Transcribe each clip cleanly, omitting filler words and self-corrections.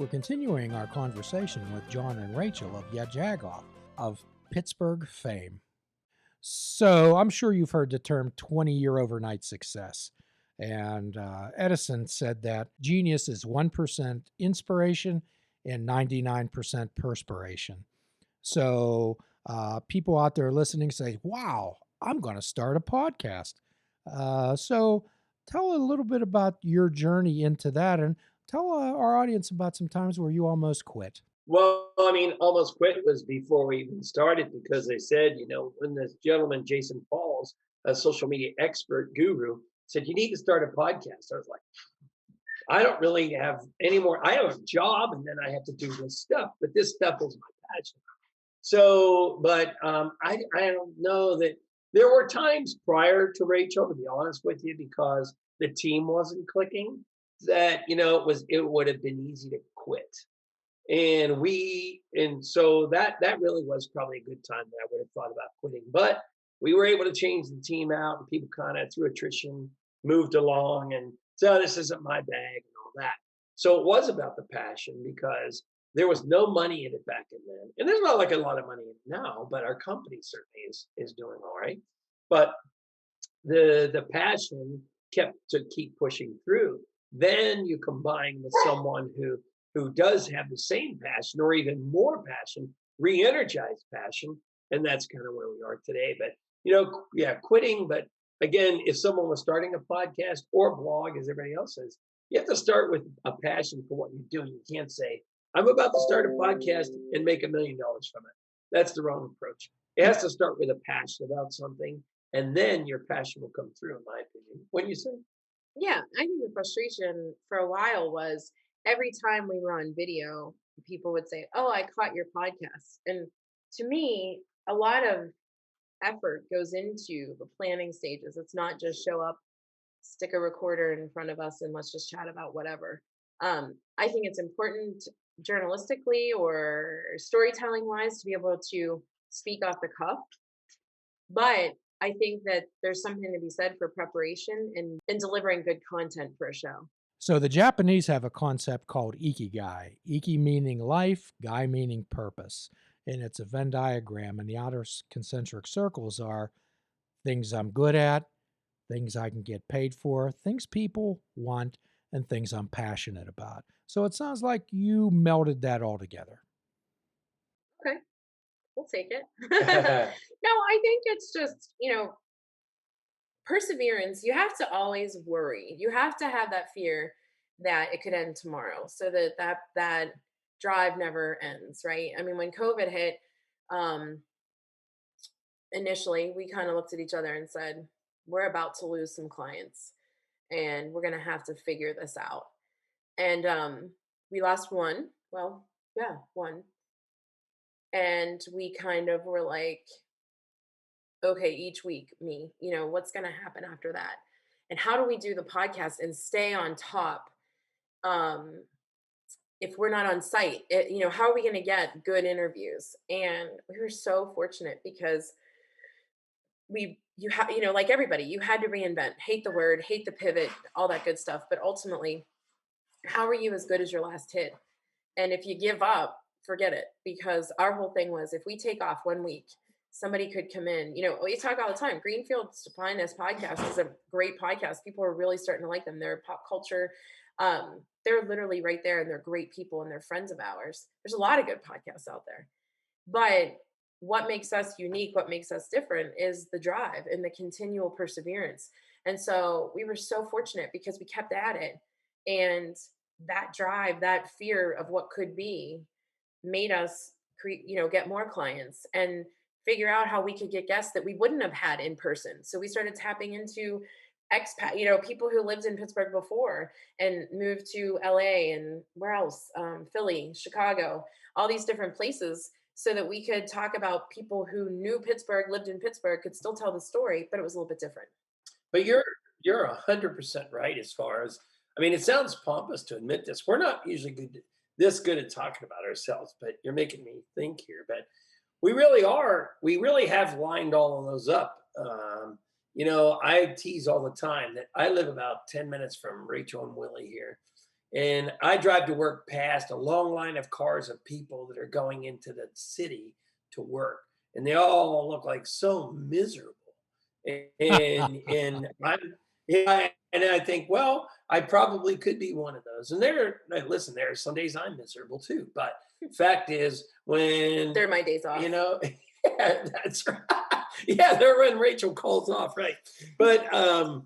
we're continuing our conversation with John and Rachel of Jagoff of Pittsburgh fame. So I'm sure you've heard the term 20-year overnight success. And Edison said that genius is 1% inspiration and 99% perspiration. So people out there listening say, wow, I'm going to start a podcast. So tell a little bit about your journey into that, and tell our audience about some times where you almost quit. Well, I mean, almost quit was before we even started because they said, when this gentleman, Jason Falls, a social media expert guru, said, you need to start a podcast. I was like, I don't really have any more. I have a job and then I have to do this stuff, but this stuff is my passion. So, but I don't know that there were times prior to Rachel, to be honest with you, because the team wasn't clicking, that, it would have been easy to quit. And so that really was probably a good time that I would have thought about quitting. But we were able to change the team out, and people kind of through attrition moved along, and so this isn't my bag and all that. So it was about the passion because there was no money in it back then, and there's not like a lot of money in it now, but our company certainly is doing all right. But the passion kept to keep pushing through. Then you combine with someone who does have the same passion or even more passion, re-energized passion, and that's kind of where we are today. But quitting. But again, if someone was starting a podcast or blog, as everybody else says, you have to start with a passion for what you're doing. You can't say, I'm about to start a podcast and make $1 million from it. That's the wrong approach. It has to start with a passion about something, and then your passion will come through, in my opinion. What do you say? Yeah, I think the frustration for a while was every time we were on video, people would say, "Oh, I caught your podcast." And to me, a lot of effort goes into the planning stages. It's not just show up, stick a recorder in front of us, and let's just chat about whatever. I think it's important journalistically or storytelling wise to be able to speak off the cuff. But I think that there's something to be said for preparation and delivering good content for a show. So the Japanese have a concept called ikigai. Iki meaning life, gai meaning purpose. And it's a Venn diagram, and the outer concentric circles are things I'm good at, things I can get paid for, things people want, and things I'm passionate about. So it sounds like you melded that all together. Okay, we'll take it. No, I think it's just, perseverance. You have to always worry. You have to have that fear that it could end tomorrow, so that drive never ends, right? I mean, when COVID hit, um, initially we kind of looked at each other and said, we're about to lose some clients, and we're gonna have to figure this out. And we lost one. Well, yeah, one. And we kind of were like, okay, each week, what's going to happen after that? And how do we do the podcast and stay on top? If we're not on site, how are we going to get good interviews? And we were so fortunate because like everybody, you had to reinvent, hate the word, hate the pivot, all that good stuff. But ultimately, how are you as good as your last hit? And if you give up, forget it, because our whole thing was, if we take off 1 week, somebody could come in. We talk all the time. Greenfield's Finest podcast is a great podcast. People are really starting to like them. They're pop culture. They're literally right there, and they're great people, and they're friends of ours. There's a lot of good podcasts out there. But what makes us unique, what makes us different is the drive and the continual perseverance. And so we were so fortunate because we kept at it. And that drive, that fear of what could be, made us get more clients and figure out how we could get guests that we wouldn't have had in person. So we started tapping into expat, people who lived in Pittsburgh before and moved to LA and where else? Philly, Chicago, all these different places, so that we could talk about people who knew Pittsburgh, lived in Pittsburgh, could still tell the story, but it was a little bit different. But you're 100% right as far as, I mean, it sounds pompous to admit this. We're not usually this good at talking about ourselves, but you're making me think here. But we really are. We really have lined all of those up. I tease all the time that I live about 10 minutes from Rachel and Willie here. And I drive to work past a long line of cars of people that are going into the city to work, and they all look like so miserable. And I'm yeah, and I think, well, I probably could be one of those. And listen, there are some days I'm miserable too. But fact is, when They're my days off. yeah, that's right. Yeah, they're when Rachel calls off, right? But but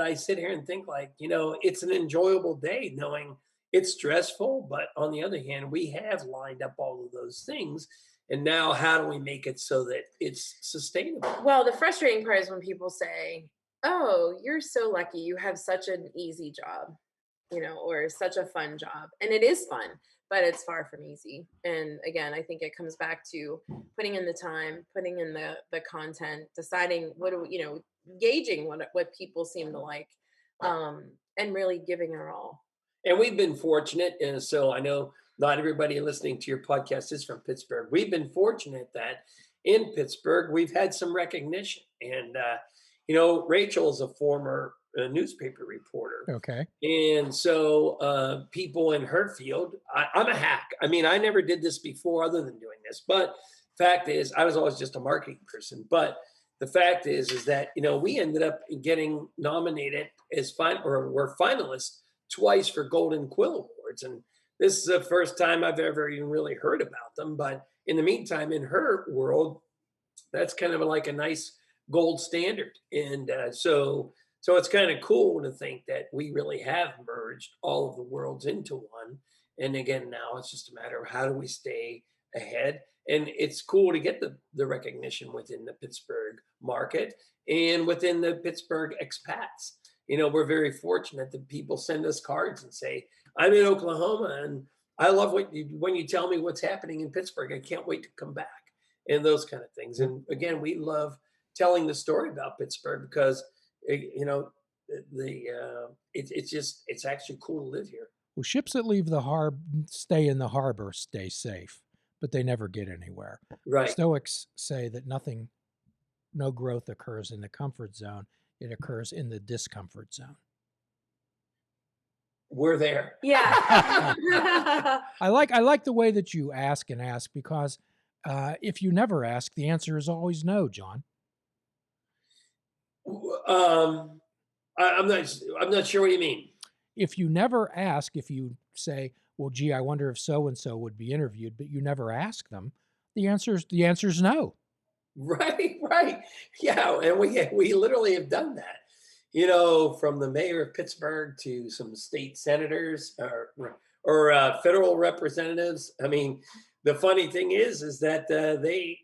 I sit here and think like, it's an enjoyable day knowing it's stressful, but on the other hand, we have lined up all of those things. And now how do we make it so that it's sustainable? Well, the frustrating part is when people say, "Oh, you're so lucky. You have such an easy job." Or such a fun job. And it is fun, but it's far from easy. And again, I think it comes back to putting in the time, putting in the content, deciding what do gauging what people seem to like, and really giving our all. And we've been fortunate, and so I know not everybody listening to your podcast is from Pittsburgh. We've been fortunate that in Pittsburgh we've had some recognition, and Rachel is a former newspaper reporter, Okay. and so people in her field. I'm a hack. I mean, I never did this before, other than doing this. But fact is, I was always just a marketing person. But the fact is that we ended up getting nominated as or were finalists twice for Golden Quill Awards. And this is the first time I've ever even really heard about them. But in the meantime, in her world, that's kind of like a nice gold standard. And so it's kind of cool to think that we really have merged all of the worlds into one. And again, now it's just a matter of how do we stay ahead. And it's cool to get the recognition within the Pittsburgh market and within the Pittsburgh expats. We're very fortunate that people send us cards and say, I'm in Oklahoma and I love when you tell me what's happening in Pittsburgh. I can't wait to come back, and those kind of things. And again, we love telling the story about Pittsburgh because it's actually cool to live here. Well, ships that leave the harbor stay in the harbor stay safe, but they never get anywhere. Right. Stoics say that no growth occurs in the comfort zone. It occurs in the discomfort zone. We're there. Yeah. I like the way that you ask because if you never ask, the answer is always no, John. I'm not sure what you mean. If you never ask, if you say, well, gee, I wonder if so-and-so would be interviewed, but you never ask them, the answer's no. Right. Yeah. And we literally have done that, from the mayor of Pittsburgh to some state senators or federal representatives. I mean, the funny thing is that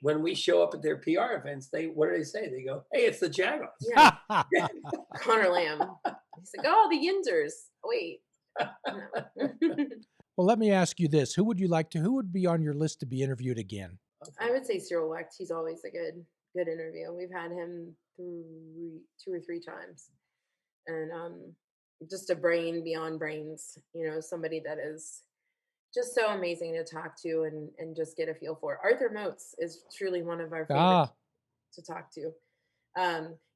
when we show up at their PR events, what do they say? They go, "Hey, it's the Jagoff." Yeah. Connor Lamb. He's like, "Oh, the Yinzers." Wait. No. Well, let me ask you this: who would be on your list to be interviewed again? I would say Cyril Wecht. He's always a good interview. We've had him 2 or 3 times, and just a brain beyond brains. Somebody that is just so amazing to talk to and just get a feel for. Arthur Moats is truly one of our favorites to talk to.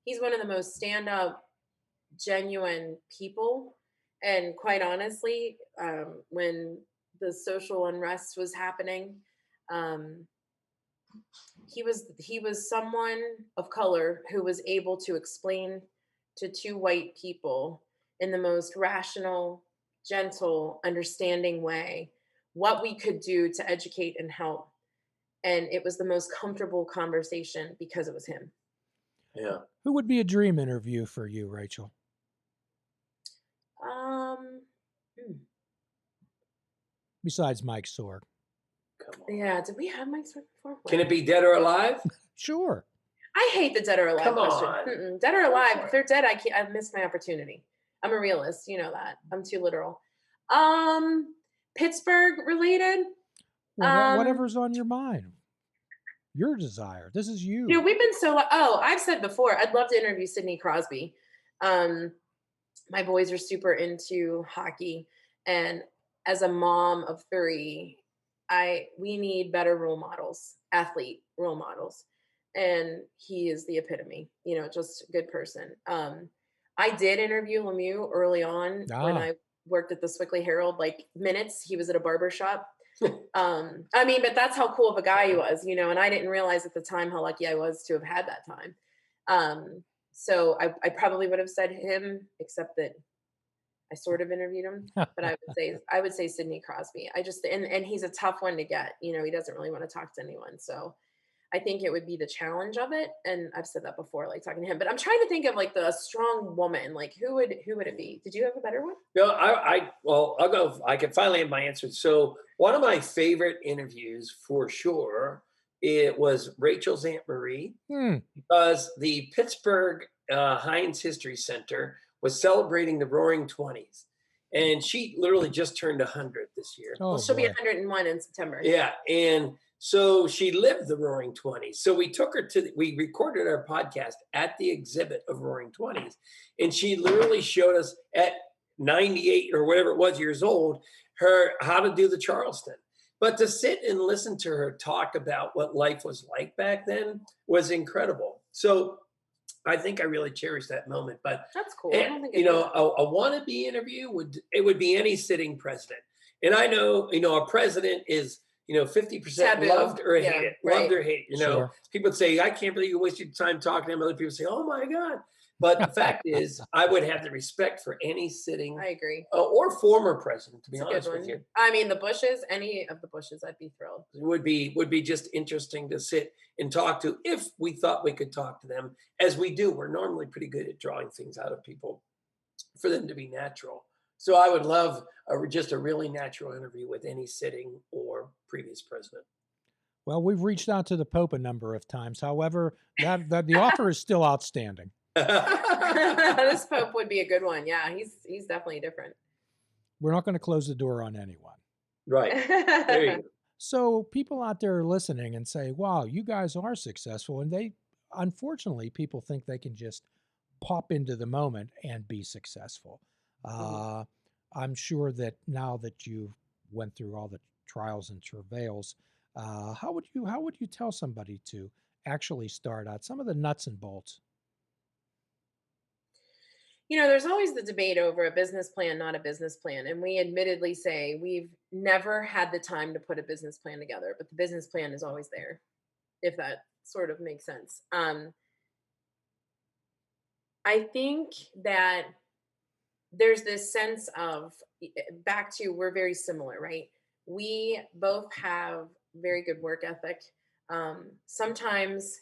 He's one of the most stand-up, genuine people. And quite honestly, when the social unrest was happening, he was someone of color who was able to explain to 2 white people in the most rational, gentle, understanding way what we could do to educate and help. And it was the most comfortable conversation because it was him. Yeah. Who would be a dream interview for you, Rachel? Besides Mike Sorg. Come on. Yeah, did we have Mike Sorg before? Can it be dead or alive? Sure. I hate the dead or alive Come question. on. Dead or alive, if they're dead, I missed my opportunity. I'm a realist, you know that. I'm too literal. Pittsburgh related. Whatever's on your mind. Your desire. This is you. We've been I've said before, I'd love to interview Sidney Crosby. My boys are super into hockey, and as a mom of 3, we need better role models, athlete role models. And he is the epitome, just a good person. I did interview Lemieux early on worked at the Swickley Herald, like minutes. He was at a barber shop. I mean, but that's how cool of a guy he was, and I didn't realize at the time how lucky I was to have had that time. So I probably would have said him, except that I sort of interviewed him, but I would say Sidney Crosby. And he's a tough one to get. He doesn't really want to talk to anyone. So I think it would be the challenge of it. And I've said that before, like talking to him. But I'm trying to think of like the strong woman. Like who would it be? Did you have a better one? No, well, I'll go. I can finally have my answer. So one of my favorite interviews for sure, it was Rachel's Aunt Marie, Hmm. because the Pittsburgh Heinz History Center was celebrating the Roaring Twenties, and she literally just turned 100 this year. Oh Well, she'll be boy. 101 in September. Yeah, and so she lived the Roaring Twenties. So we recorded our podcast at the exhibit of Roaring Twenties, and she literally showed us at 98 or whatever it was years old, her how to do the Charleston. But to sit and listen to her talk about what life was like back then was incredible. So I think I really cherish that moment. But That's cool. I don't think I a wannabe interview would be any sitting president. And I know, a president is, 50% Taboo. loved or Yeah, hated, right. loved or hated. Sure. People say, I can't believe you wasted your time talking to him. Other people say, oh my God. But the fact is, I would have the respect for any sitting I agree. or former president, to be It's a honest good with one. you. I mean, the Bushes, any of the Bushes, I'd be thrilled. It would be just interesting to sit and talk to, if we thought we could talk to them, as we do. We're normally pretty good at drawing things out of people for them to be natural. So I would love just a really natural interview with any sitting or previous president. Well, we've reached out to the Pope a number of times. However, that the offer is still outstanding. This Pope would be a good one. Yeah, he's definitely different. We're not going to close the door on anyone. Right. There you go. So people out there are listening and say, wow, you guys are successful. And unfortunately, people think they can just pop into the moment and be successful. I'm sure that now that you've went through all the trials and travails, how would you tell somebody to actually start out, some of the nuts and bolts? There's always the debate over a business plan, not a business plan. And we admittedly say we've never had the time to put a business plan together, but the business plan is always there, if that sort of makes sense. I think that there's this sense of, back to, we're very similar, right? We both have very good work ethic. Sometimes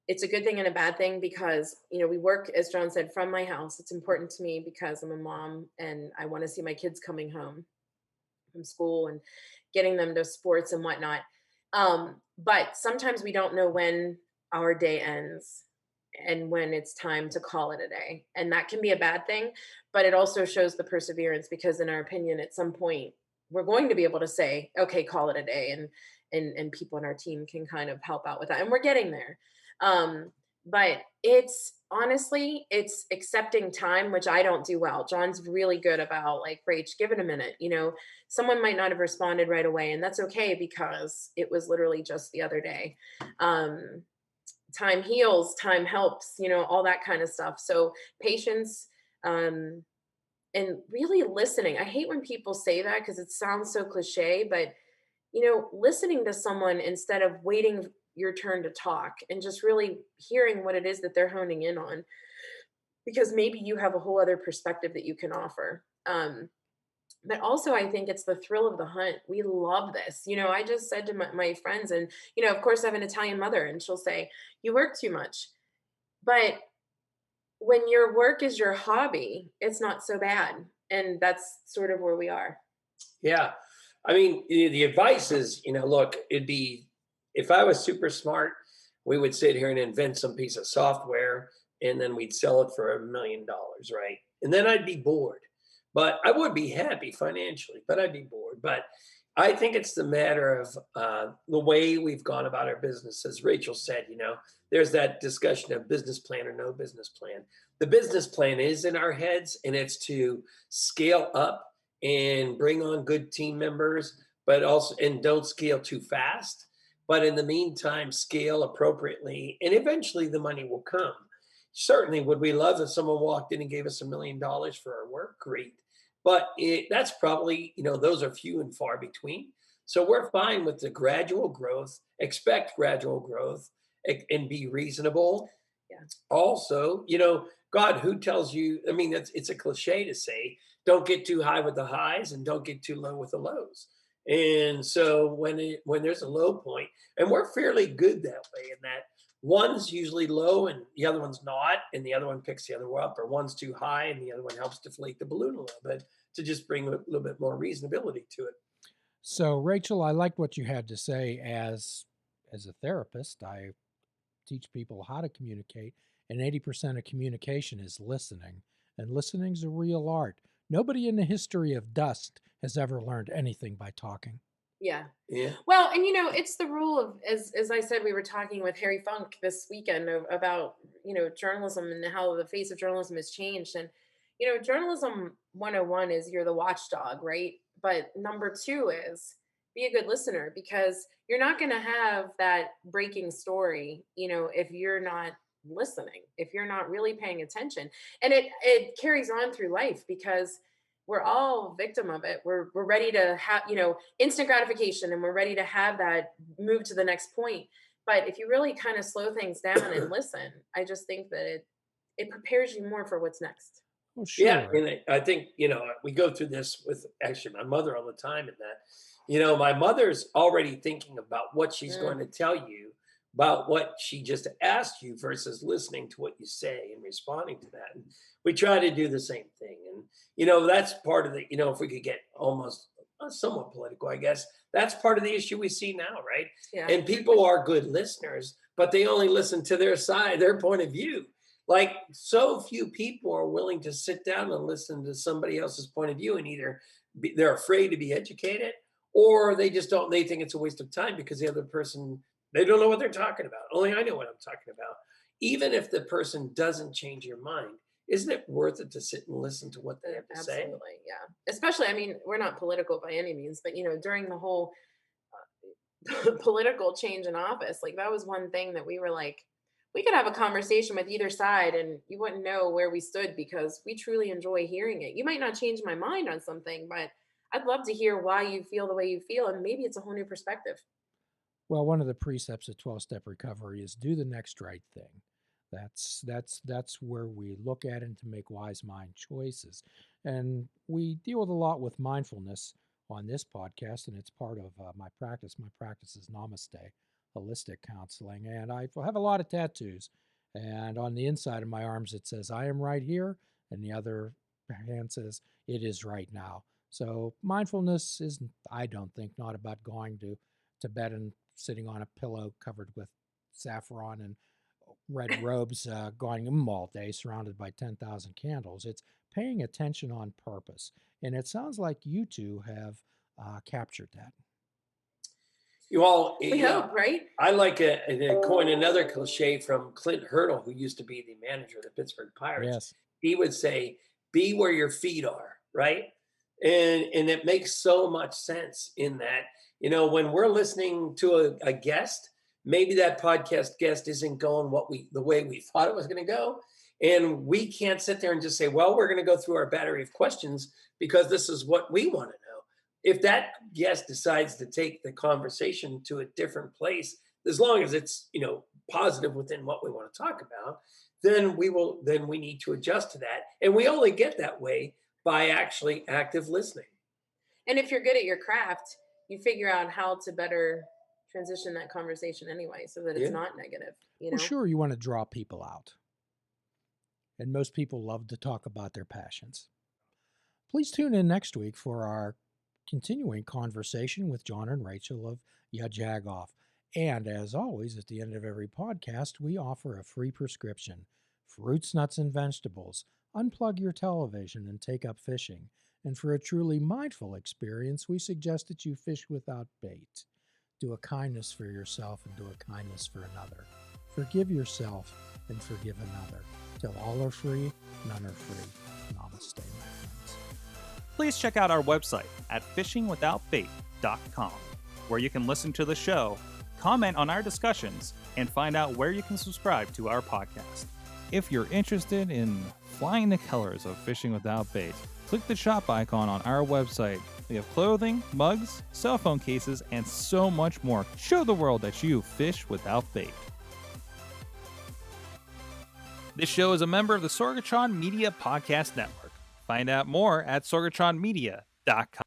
it's a good thing and a bad thing, because we work, as John said, from my house. It's important to me because I'm a mom and I want to see my kids coming home from school and getting them to sports and whatnot. But sometimes we don't know when our day ends and when it's time to call it a day, and that can be a bad thing. But it also shows the perseverance, because in our opinion, at some point we're going to be able to say, okay, call it a day, and people on our team can kind of help out with that, and we're getting there. But it's accepting time, which I don't do well. John's really good about, like, Rach, give it a minute. Someone might not have responded right away, and that's okay, because it was literally just the other day. Time heals, time helps, all that kind of stuff. So patience, and really listening. I hate when people say that, because it sounds so cliche, but listening to someone instead of waiting your turn to talk, and just really hearing what it is that they're honing in on, because maybe you have a whole other perspective that you can offer. But also, I think it's the thrill of the hunt. We love this. I just said to my friends, and, of course, I have an Italian mother, and she'll say, you work too much. But when your work is your hobby, it's not so bad. And that's sort of where we are. Yeah. I mean, the advice is, look, it'd be, if I was super smart, we would sit here and invent some piece of software, and then we'd sell it for $1 million, right? And then I'd be bored. But I would be happy financially, but I'd be bored. But I think it's the matter of the way we've gone about our business. As Rachel said, there's that discussion of business plan or no business plan. The business plan is in our heads, and it's to scale up and bring on good team members, but also, and don't scale too fast. But in the meantime, scale appropriately, and eventually the money will come. Certainly, would we love if someone walked in and gave us $1 million for our work? Great. but that's probably, those are few and far between. So we're fine with the gradual growth, expect gradual growth, and be reasonable. Yeah. Also, God, who tells you? I mean, it's a cliche to say, don't get too high with the highs and don't get too low with the lows. And so when there's a low point, and we're fairly good that way, in that one's usually low and the other one's not, and the other one picks the other one up, or one's too high and the other one helps deflate the balloon a little bit to just bring a little bit more reasonability to it. So, Rachel, I liked what you had to say. As a therapist, I teach people how to communicate, and 80% of communication is listening. And listening's a real art. Nobody in the history of dust has ever learned anything by talking. Yeah. Yeah. Well, and it's the rule of, as I said, we were talking with Harry Funk this weekend about journalism and how the face of journalism has changed. And journalism 101 is you're the watchdog, right? But number two is be a good listener, because you're not going to have that breaking story, if you're not listening, if you're not really paying attention. And it carries on through life, because we're all victim of it. We're ready to have, instant gratification, and we're ready to have that move to the next point. But if you really kind of slow things down and listen, I just think that it prepares you more for what's next. Well, Yeah, sure. and I think, we go through this with actually my mother all the time, in that, my mother's already thinking about what she's going to tell you about what she just asked you, versus listening to what you say and responding to that. And we try to do the same thing. And, that's part of the, if we could get almost somewhat political, I guess, that's part of the issue we see now, right? Yeah. And people are good listeners, but they only listen to their side, their point of view. Like, so few people are willing to sit down and listen to somebody else's point of view, and either they're afraid to be educated, or they just don't, they think it's a waste of time because the other person, they don't know what they're talking about. Only I know what I'm talking about. Even if the person doesn't change your mind, isn't it worth it to sit and listen to what they have to say? Absolutely. Yeah. Especially, I mean, we're not political by any means, but during the whole political change in office, like that was one thing that we were like, we could have a conversation with either side and you wouldn't know where we stood, because we truly enjoy hearing it. You might not change my mind on something, but I'd love to hear why you feel the way you feel, and maybe it's a whole new perspective. Well, one of the precepts of 12-step recovery is do the next right thing. That's where we look at it to make wise mind choices. And we deal with a lot with mindfulness on this podcast, and it's part of my practice. My practice is Namaste, holistic counseling, and I have a lot of tattoos. And on the inside of my arms, it says, I am right here, and the other hand says, it is right now. So mindfulness is, I don't think, not about going to bed and sitting on a pillow covered with saffron and red robes, going all day surrounded by 10,000 candles. It's paying attention on purpose. And it sounds like you two have captured that. Well, We hope, right? I like to coin another cliche from Clint Hurdle, who used to be the manager of the Pittsburgh Pirates. Yes. He would say, be where your feet are, right? And it makes so much sense in that, when we're listening to a guest, maybe that podcast guest isn't going the way we thought it was going to go. And we can't sit there and just say, well, we're going to go through our battery of questions because this is what we want to know. If that guest decides to take the conversation to a different place, as long as it's, positive within what we want to talk about, then we need to adjust to that. And we only get that way by actually active listening. And if you're good at your craft, you figure out how to better transition that conversation anyway, so that it's not negative. Well, sure, you want to draw people out. And most people love to talk about their passions. Please tune in next week for our continuing conversation with John and Rachel of Jagoff. And as always, at the end of every podcast, we offer a free prescription: fruits, nuts, and vegetables. Unplug your television and take up fishing. And for a truly mindful experience, we suggest that you fish without bait. Do a kindness for yourself and do a kindness for another. Forgive yourself and forgive another. Till all are free, none are free. Namaste, my friends. Please check out our website at fishingwithoutbait.com, where you can listen to the show, comment on our discussions, and find out where you can subscribe to our podcast. If you're interested in flying the colors of fishing without bait, click the shop icon on our website. We have clothing, mugs, cell phone cases, and so much more. Show the world that you fish without bait. This show is a member of the Sorgatron Media Podcast Network. Find out more at sorgatronmedia.com.